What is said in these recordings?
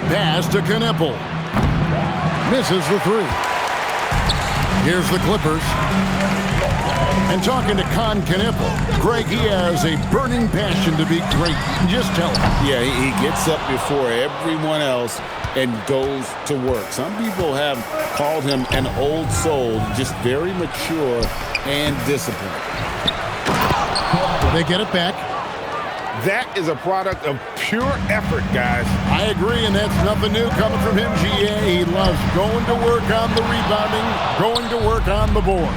Pass to Knipple. Misses the three. Here's the Clippers. And talking to Knipple, Greg, he has a burning passion to be great. Just tell him. Yeah, he gets up before everyone else and goes to work. Some people have called him an old soul, just very mature and disciplined. They get it back. That is a product of pure effort, guys. I agree, and that's nothing new coming from him, GA. He loves going to work on the rebounding, going to work on the board.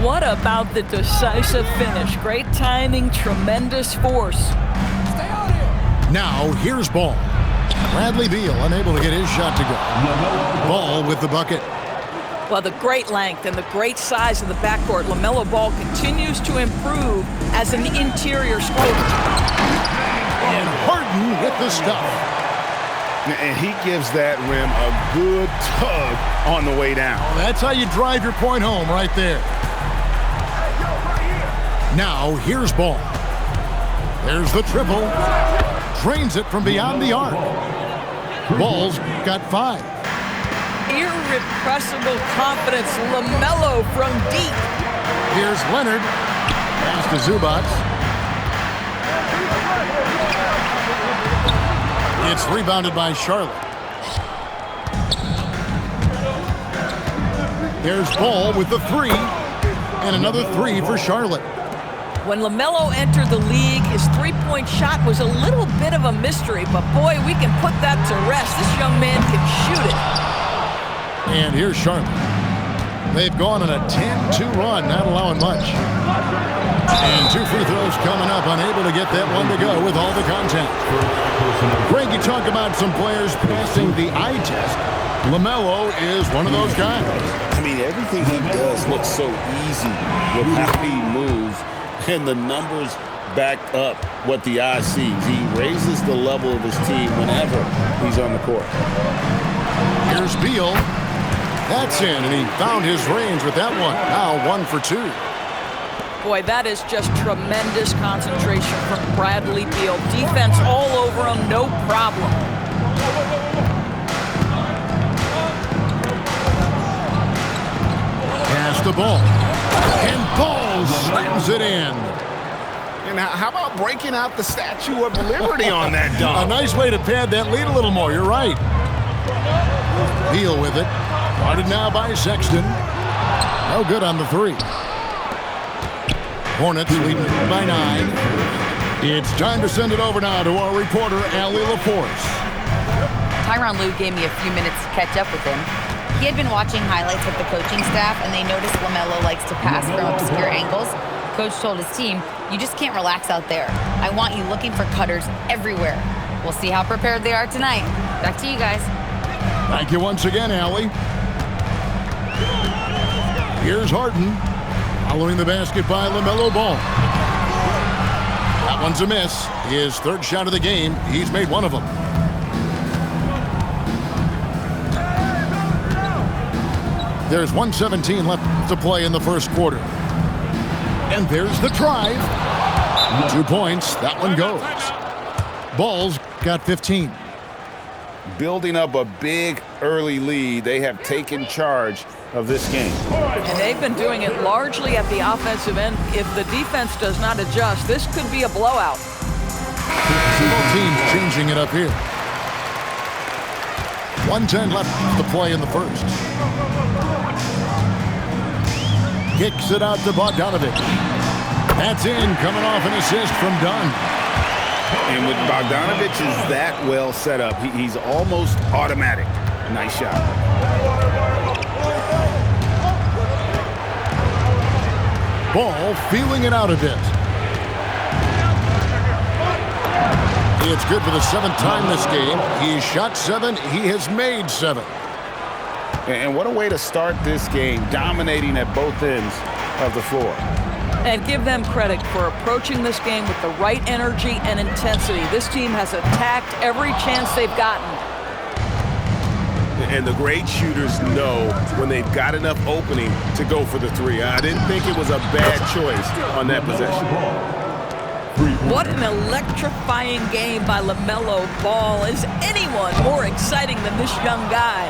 What about the decisive finish? Great timing, tremendous force. Stay out here. Now, here's Ball. Bradley Beal unable to get his shot to go. Ball with the bucket. Well, the great length and the great size of the backcourt, LaMelo Ball continues to improve as an interior scorer. And Harden with the stuff. And he gives that rim a good tug on the way down. That's how you drive your point home right there. Now, here's Ball. There's the triple. Drains it from beyond the arc. Ball's got 5. Irrepressible confidence, LaMelo from deep. Here's Leonard. Pass to Zubac. It's rebounded by Charlotte. There's Ball with the 3. And another 3 for Charlotte. When LaMelo entered the league, his three-point shot was a little bit of a mystery, but boy, we can put that to rest. This young man can shoot it. And here's Charlotte. They've gone on a 10-2 run, not allowing much. And 2 free throws coming up, unable to get that one to go with all the contact. Greg, you talk about some players passing the eye test. LaMelo is one of those guys. I mean, everything he does looks so easy with how he moves, and the numbers back up what the eye sees. He raises the level of his team whenever he's on the court. Here's Beal. That's in, and he found his range with that one. Now 1 for 2. Boy, that is just tremendous concentration from Bradley Beal. Defense all over him, no problem. Pass the ball. And Ball slams it in. And how about breaking out the Statue of Liberty on that dunk? A nice way to pad that lead a little more. You're right. Beal with it. Guarded now by Sexton. No good on the 3. Hornets leading by 9. It's time to send it over now to our reporter, Allie LaForce. Tyronn Lue gave me a few minutes to catch up with him. He had been watching highlights with the coaching staff, and they noticed LaMelo likes to pass from obscure angles. Coach told his team, you just can't relax out there. I want you looking for cutters everywhere. We'll see how prepared they are tonight. Back to you guys. Thank you once again, Allie. Here's Harden. Following the basket by LaMelo Ball. That one's a miss. His 3rd shot of the game. He's made 1 of them. There's 1:17 left to play in the first quarter. And there's the drive. 2 points. That one goes. Ball's got 15. Building up a big early lead, they have taken charge of this game. And they've been doing it largely at the offensive end. If the defense does not adjust, this could be a blowout. Both teams changing it up here. 1:10 left to play in the first. Kicks it out to Bogdanovich. That's in, coming off an assist from Dunn. And with Bogdanovich is that well set up, he's almost automatic. Nice shot. Ball feeling it out a bit. It's good for the 7th time this game. He's shot 7. He has made 7. And what a way to start this game, dominating at both ends of the floor. And give them credit for approaching this game with the right energy and intensity. This team has attacked every chance they've gotten. And the great shooters know when they've got enough opening to go for the 3. I didn't think it was a bad choice on that possession. What an electrifying game by LaMelo Ball. Is anyone more exciting than this young guy?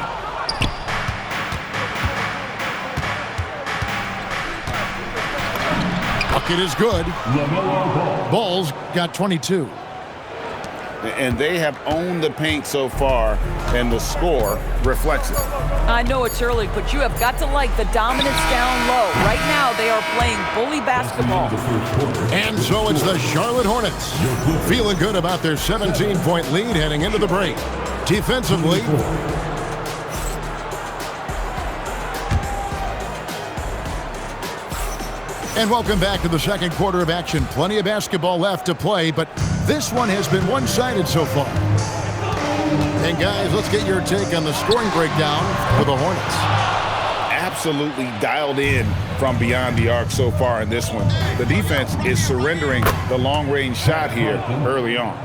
Bucket is good. Ball's got 22. And they have owned the paint so far, and the score reflects it. I know it's early, but you have got to like the dominance down low. Right now, they are playing bully basketball. And so it's the Charlotte Hornets, feeling good about their 17-point lead heading into the break. Defensively, and welcome back to the second quarter of action. Plenty of basketball left to play, but this one has been one-sided so far. And guys, let's get your take on the scoring breakdown for the Hornets. Absolutely dialed in from beyond the arc so far in this one. The defense is surrendering the long-range shot here early on.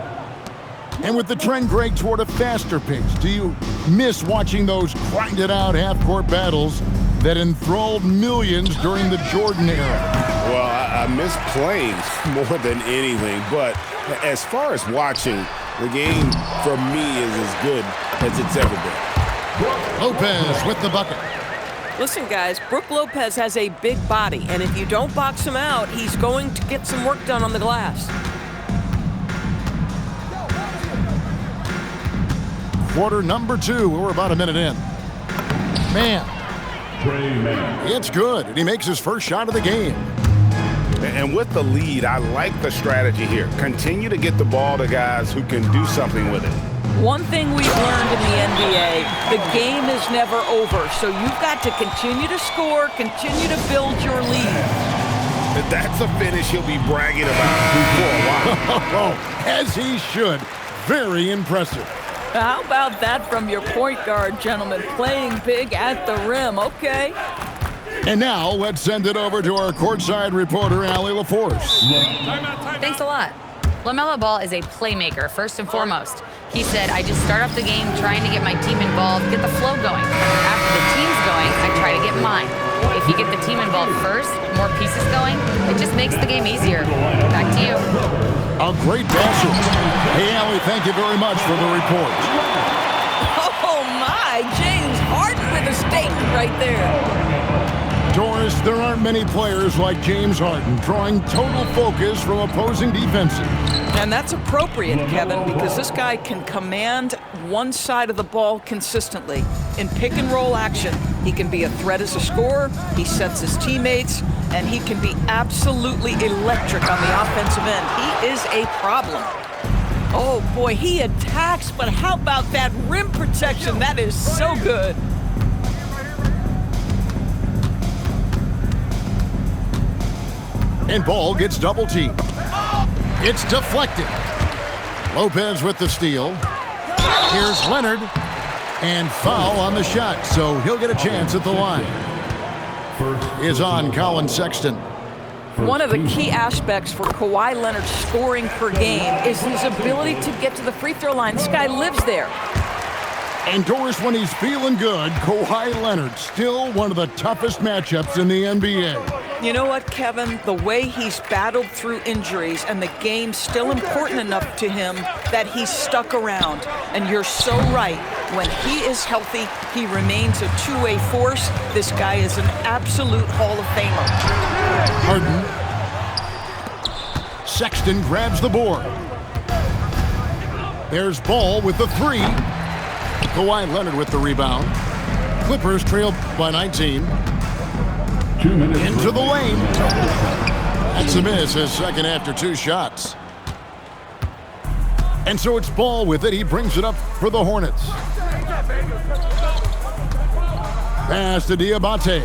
And with the trend, Greg, toward a faster pace, do you miss watching those grinded-out half-court battles that enthralled millions during the Jordan era? Well, I miss playing more than anything, but as far as watching, the game for me is as good as it's ever been. Lopez with the bucket. Listen, guys, Brook Lopez has a big body, and if you don't box him out, he's going to get some work done on the glass. Quarter number 2. We're about a minute in. Man. It's good, and he makes his first shot of the game. And with the lead, I like the strategy here. Continue to get the ball to guys who can do something with it. One thing we've learned in the NBA, the game is never over, so you've got to continue to score, continue to build your lead. That's a finish he'll be bragging about for a while. As he should. Very impressive. How about that from your point guard, gentlemen? Playing big at the rim, okay? And now, let's send it over to our courtside reporter, Allie LaForce. Thanks a lot. LaMelo Ball is a playmaker, first and foremost. He said, I just start off the game trying to get my team involved, get the flow going. After the team's going, I try to get mine. If you get the team involved first, more pieces going, it just makes the game easier. Back to you. A great passer. Hey, Allie, thank you very much for the report. Oh, my. James Harden with a statement right there. Doris, there aren't many players like James Harden drawing total focus from opposing defenses. And that's appropriate, Kevin, because this guy can command one side of the ball consistently. In pick-and-roll action, he can be a threat as a scorer, he sets his teammates, and he can be absolutely electric on the offensive end. He is a problem. Oh, boy, he attacks, but how about that rim protection? That is so good. And Ball gets double-teamed. It's deflected. Lopez with the steal. Here's Leonard. And foul on the shot, so he'll get a chance at the line. Is on Colin Sexton. One of the key aspects for Kawhi Leonard's scoring per game is his ability to get to the free throw line. This guy lives there. And Doris, when he's feeling good, Kawhi Leonard still one of the toughest matchups in the NBA. You know what, Kevin? The way he's battled through injuries and the game's still important enough to him that he's stuck around. And you're so right. When he is healthy, he remains a two-way force. This guy is an absolute Hall of Famer. Harden. Sexton grabs the board. There's Ball with the three. Kawhi Leonard with the rebound. Clippers trail by 19. 2 minutes. Into the lane. That's a miss, his second after 2 shots. And so it's Ball with it. He brings it up for the Hornets. Pass to Diabate.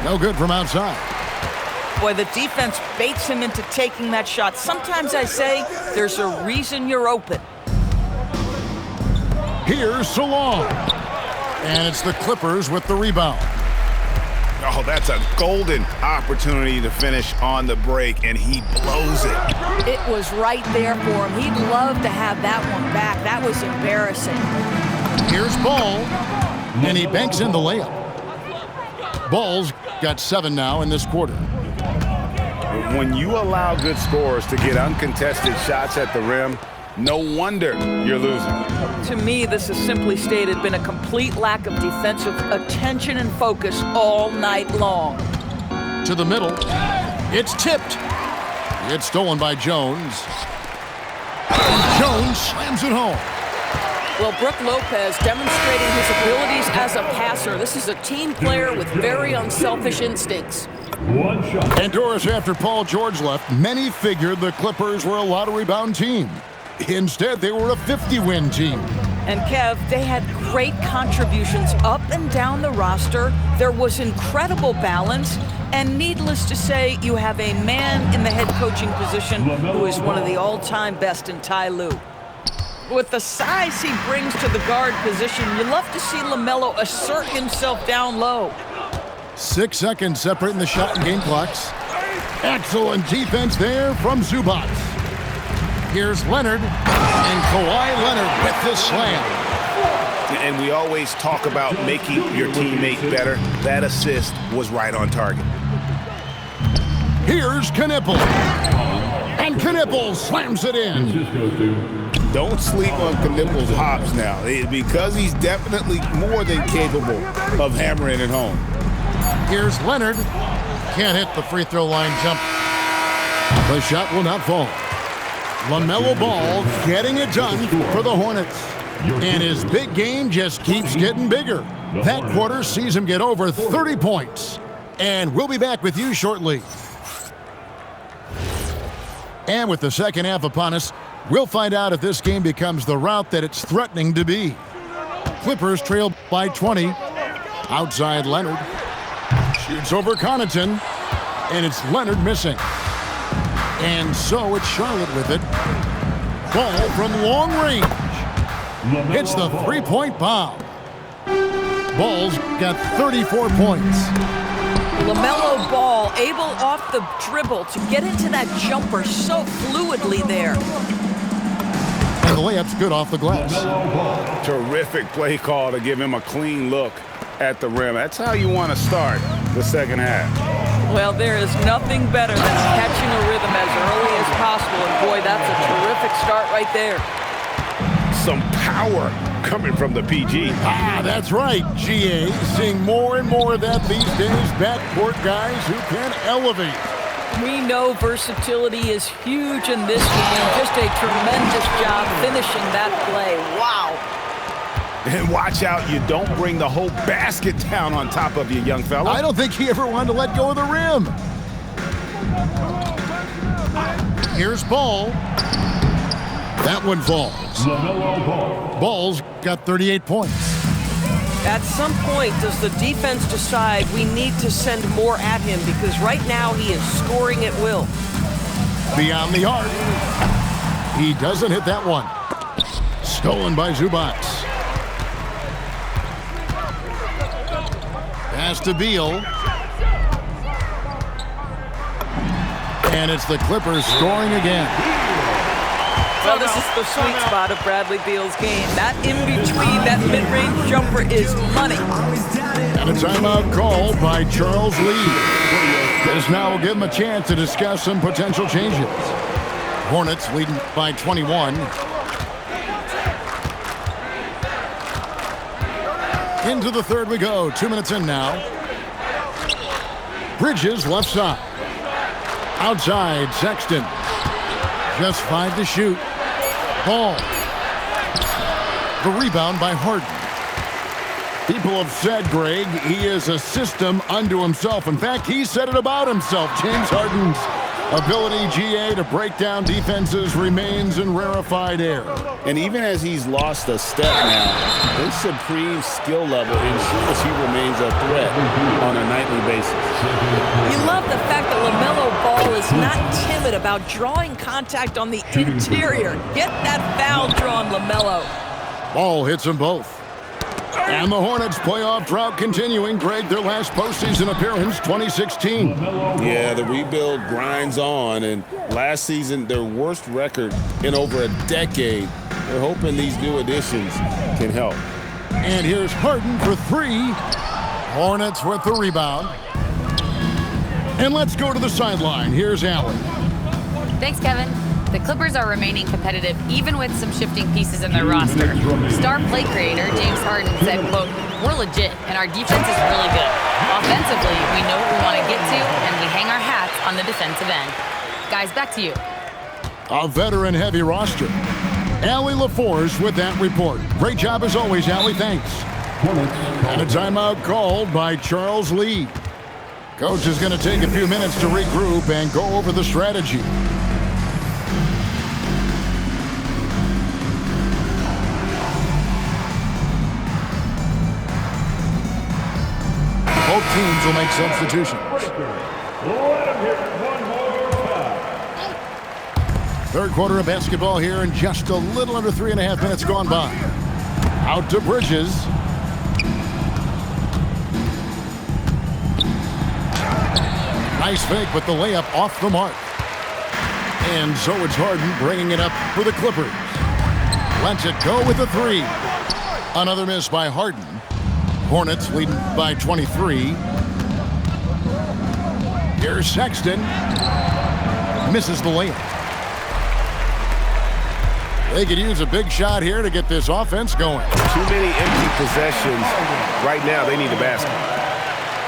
No good from outside. Boy, the defense baits him into taking that shot. Sometimes I say there's a reason you're open. Here's Salon. And it's the Clippers with the rebound. Oh, that's a golden opportunity to finish on the break, and he blows it. It was right there for him. He'd love to have that one back. That was embarrassing. Here's Ball, and he banks in the layup. Ball's got 7 now in this quarter. When you allow good scorers to get uncontested shots at the rim, no wonder you're losing. To me, this has simply stated been a complete lack of defensive attention and focus all night long. To the middle. It's tipped. It's stolen by Jones. And Jones slams it home. Well, Brook Lopez demonstrating his abilities as a passer. This is a team player with very unselfish instincts. One shot. And Doris, after Paul George left, many figured the Clippers were a lottery-bound team. Instead, they were a 50-win team. And Kev, they had great contributions up and down the roster. There was incredible balance. And needless to say, you have a man in the head coaching position who is one of the all-time best in Ty Lue. With the size he brings to the guard position, you love to see LaMelo assert himself down low. 6 seconds separating the shot and game clocks. Excellent defense there from Zubac. Here's Leonard, and Kawhi Leonard with the slam. And we always talk about making your teammate better. That assist was right on target. Here's Knippel. And Knippel slams it in. Don't sleep on Knippel's hops now, because he's definitely more than capable of hammering it home. Here's Leonard. Can't hit the free throw line jump. The shot will not fall. LaMelo Ball getting it done for the Hornets. And his big game just keeps getting bigger. That quarter sees him get over 30 points. And we'll be back with you shortly. And with the second half upon us, we'll find out if this game becomes the rout that it's threatening to be. Clippers trail by 20. Outside Leonard. Shoots over Connaughton. And it's Leonard missing. And so it's Charlotte with it. Ball from long range. Hits the three-point bomb. Ball's got 34 points. LaMelo Ball able off the dribble to get into that jumper so fluidly there. And the layup's good off the glass. Terrific play call to give him a clean look at the rim. That's how you want to start the second half. Well, there is nothing better than catching a rhythm as early as possible. And boy, that's a terrific start right there. Some power coming from the PG. Ah, that's right, GA. Seeing more and more of that these days. Backcourt guys who can elevate. We know versatility is huge in this game. Just a tremendous job finishing that play. Wow. And watch out, you don't bring the whole basket down on top of you, young fella. I don't think he ever wanted to let go of the rim. Here's Ball. That one falls. Ball's got 38 points. At some point, does the defense decide we need to send more at him? Because right now he is scoring at will. Beyond the arc. He doesn't hit that one. Stolen by Zubac. Pass to Beal. And it's the Clippers scoring again. Well, this is the sweet spot of Bradley Beal's game. That in-between, that mid-range jumper is money. And a timeout called by Charles Lee. This now will give him a chance to discuss some potential changes. Hornets leading by 21. Into the third we go. 2 minutes in now. Bridges left side. Outside, Sexton. Just 5 to shoot. Ball. The rebound by Harden. People have said, Greg, he is a system unto himself. In fact, he said it about himself. James Harden's ability, GA, to break down defenses remains in rarefied air. And even as he's lost a step now, his supreme skill level ensures he remains a threat on a nightly basis. You love the fact that LaMelo Ball is not timid about drawing contact on the interior. Get that foul drawn, LaMelo. Ball hits them both. And the Hornets playoff drought continuing. Greg, their last postseason appearance, 2016. Yeah, the rebuild grinds on, and last season, their worst record in over a decade. They're hoping these new additions can help. And here's Harden for 3. Hornets with the rebound. And let's go to the sideline. Here's Allen. Thanks, Kevin. The Clippers are remaining competitive even with some shifting pieces in their roster. Star play creator James Harden said, quote, "We're legit and our defense is really good. Offensively, we know what we want to get to and we hang our hats on the defensive end." Guys, back to you. A veteran-heavy roster. Allie LaForce with that report. Great job as always, Allie. Thanks. And a timeout called by Charles Lee. Coach is going to take a few minutes to regroup and go over the strategy. Both teams will make substitutions. Third quarter of basketball here in just a little under 3.5 minutes gone by. Out to Bridges. Nice fake with the layup off the mark. And so it's Harden bringing it up for the Clippers. Lets it go with a three. Another miss by Harden. Hornets leading by 23. Here's Sexton. Misses the layup. They could use a big shot here to get this offense going. Too many empty possessions. Right now, they need a basket.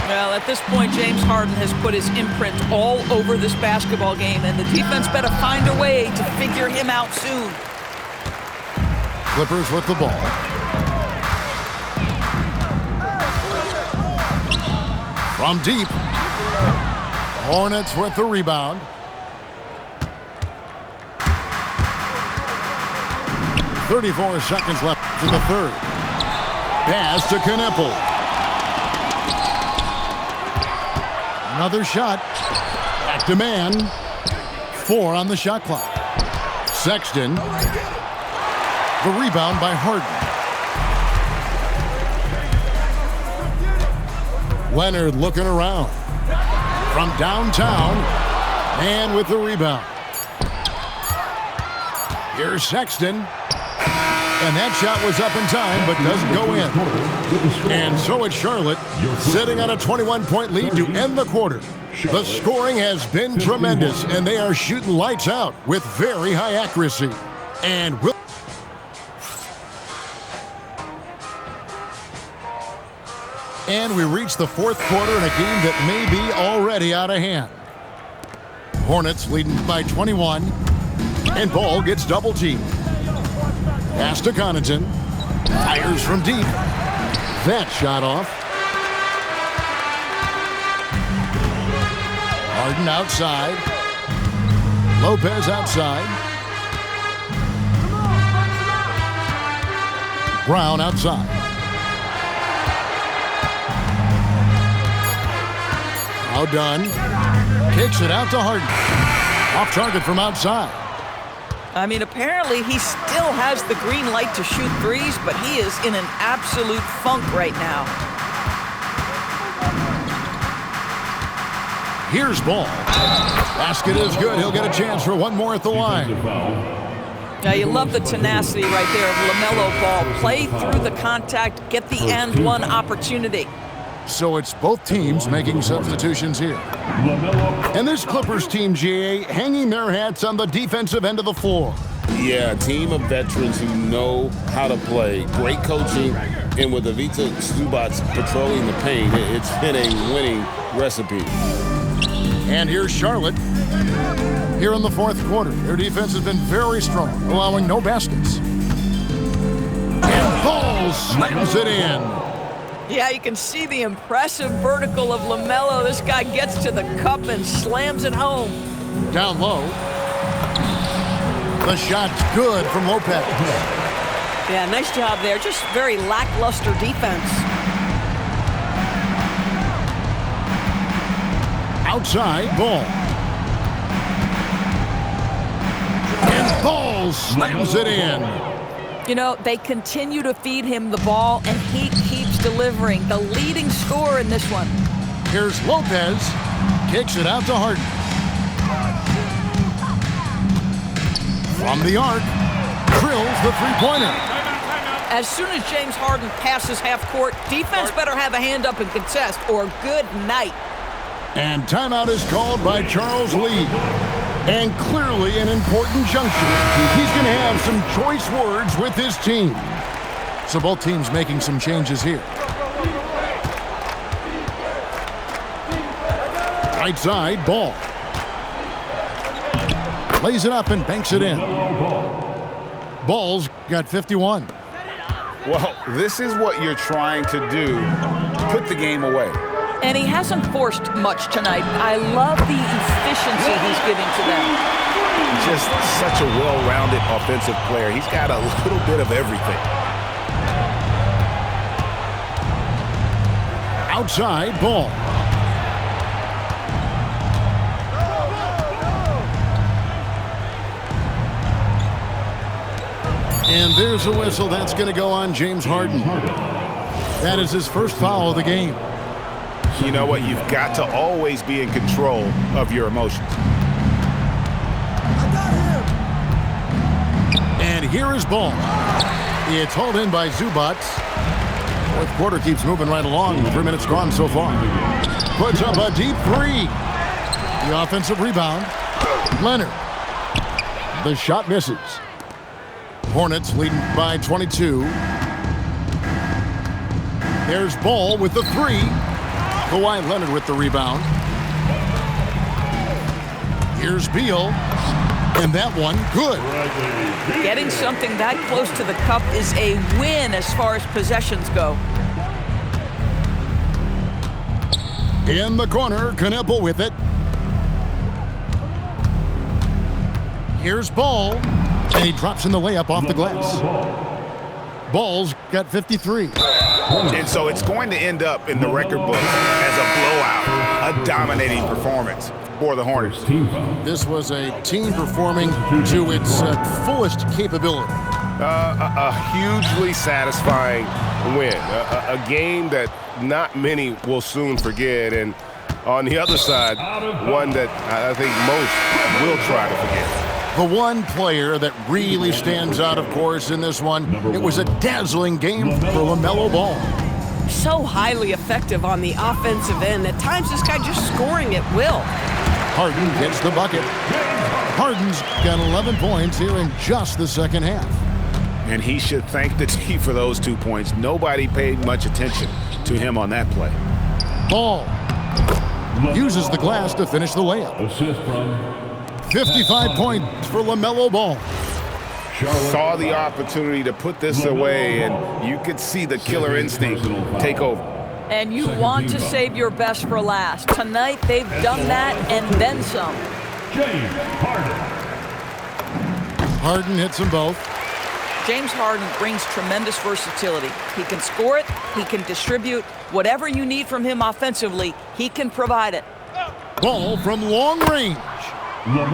Well, at this point, James Harden has put his imprint all over this basketball game, and the defense better find a way to figure him out soon. Clippers with the ball. From deep. Hornets with the rebound. .34 seconds left to the third. Pass to Kneppel. Another shot. Back to man. 4 on the shot clock. Sexton. The rebound by Harden. Leonard looking around. From downtown. And with the rebound. Here's Sexton. And that shot was up in time, but doesn't go in. And so it's Charlotte sitting on a 21-point lead to end the quarter. The scoring has been tremendous, and they are shooting lights out with very high accuracy. And we reach the fourth quarter in a game that may be already out of hand. Hornets leading by 21, and Ball gets double-teamed. Pass to Connaughton. Fires from deep. That shot off. Harden outside. Lopez outside. Brown outside. Now done. Kicks it out to Harden. Off target from outside. I mean, apparently he still has the green light to shoot threes, but he is in an absolute funk right now. Here's Ball. Basket is good. He'll get a chance for one more at the line. Now, you love the tenacity right there of LaMelo Ball. Play through the contact, get the and one opportunity. So it's both teams making substitutions here. And this Clippers team, GA, hanging their hats on the defensive end of the floor. Yeah, a team of veterans who know how to play. Great coaching, and with Ivica Zubac patrolling the paint, it's been a winning recipe. And here's Charlotte. Here in the fourth quarter, their defense has been very strong, allowing no baskets. And Ball slams it in. Yeah, you can see the impressive vertical of LaMelo. This guy gets to the cup and slams it home. Down low. The shot's good from Lopez. Yeah, nice job there. Just very lackluster defense. Outside, Ball. And Ball slams it in. You know, they continue to feed him the ball, and he keeps delivering. The leading scorer in this one. Here's Lopez. Kicks it out to Harden. From the arc. Drills the three-pointer. As soon as James Harden passes half court, defense better have a hand up and contest, or good night. And timeout is called by Charles Lee. And clearly an important juncture. He's going to have some choice words with his team. So both teams making some changes here. Right side, Ball. Lays it up and banks it in. Ball's got 51. Well, this is what you're trying to do. Put the game away. And he hasn't forced much tonight. I love the efficiency he's giving to them. Just such a well-rounded offensive player. He's got a little bit of everything. Outside, Ball. And there's a whistle. That's going to go on James Harden. That is his first foul of the game. You know what? You've got to always be in control of your emotions. And here is Ball. It's hauled in by Zubac. Fourth quarter keeps moving right along. 3 minutes gone so far. Puts up a deep three. The offensive rebound. Leonard. The shot misses. Hornets leading by 22. There's Ball with the three. Kawhi Leonard with the rebound. Here's Beal. And that one, good. Getting something that close to the cup is a win as far as possessions go. In the corner, Kneppel with it. Here's Ball. And he drops in the layup off the glass. Ball's got 53. And so it's going to end up in the record books as a blowout, a dominating performance for the Hornets. This was a team performing to its fullest capability. A hugely satisfying win, a game that not many will soon forget, and on the other side, one that I think most will try to forget. The one player that really stands out, of course, in this one, it was a dazzling game for LaMelo Ball. So highly effective on the offensive end. At times, this guy just scoring at will. Harden gets the bucket. Harden's got 11 points here in just the second half. And he should thank the team for those 2 points. Nobody paid much attention to him on that play. Ball uses the glass to finish the layup. 55 points for LaMelo Ball. Saw the opportunity to put this away, and you could see the killer instinct take over. And you want to save your best for last. Tonight, they've done that and then some. James Harden. Harden hits them both. James Harden brings tremendous versatility. He can score it, he can distribute. Whatever you need from him offensively, he can provide it. Ball from long range.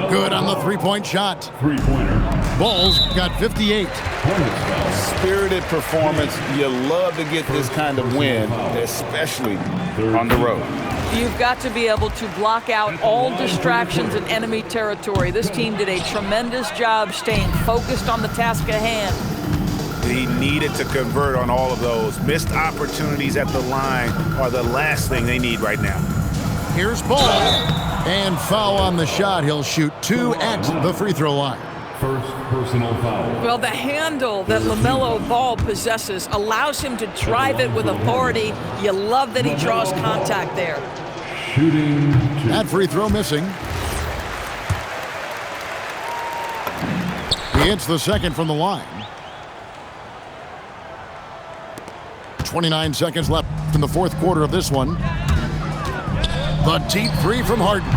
Good on the three-point shot. Three-pointer. Ball's got 58. Spirited performance. You love to get this kind of win, especially on the road. You've got to be able to block out all distractions in enemy territory. This team did a tremendous job staying focused on the task at hand. He needed to convert on all of those. Missed opportunities at the line are the last thing they need right now. Here's Ball. And foul on the shot. He'll shoot 2 at the free throw line. First personal foul. Well, the handle that LaMelo Ball possesses allows him to drive it with authority. You love that he draws contact there. Shooting 2. That free throw missing. He hits the second from the line. 29 seconds left in the fourth quarter of this one. The deep three from Harden.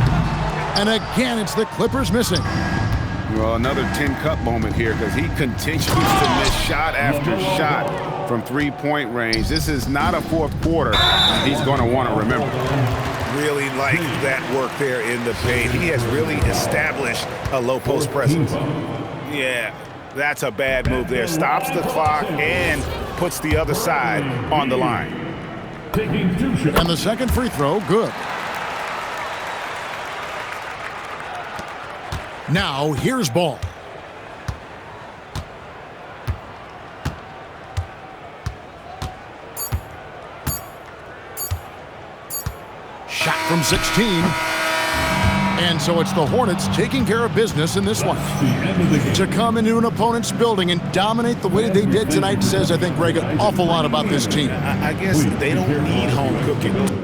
And again, it's the Clippers missing. Well, another 10-cup moment here because he continues to miss shot after shot from three-point range. This is not a fourth quarter he's going to want to remember. Really like that work there in the paint. He has really established a low post presence. Yeah, that's a bad move there. Stops the clock and puts the other side on the line. Taking 2 shots. And the second free throw, good. Now, here's Ball. Shot from 16. And so it's the Hornets taking care of business in this one. To come into an opponent's building and dominate the way they did tonight says, I think, Greg, an awful lot about this team. I guess they don't need home cooking.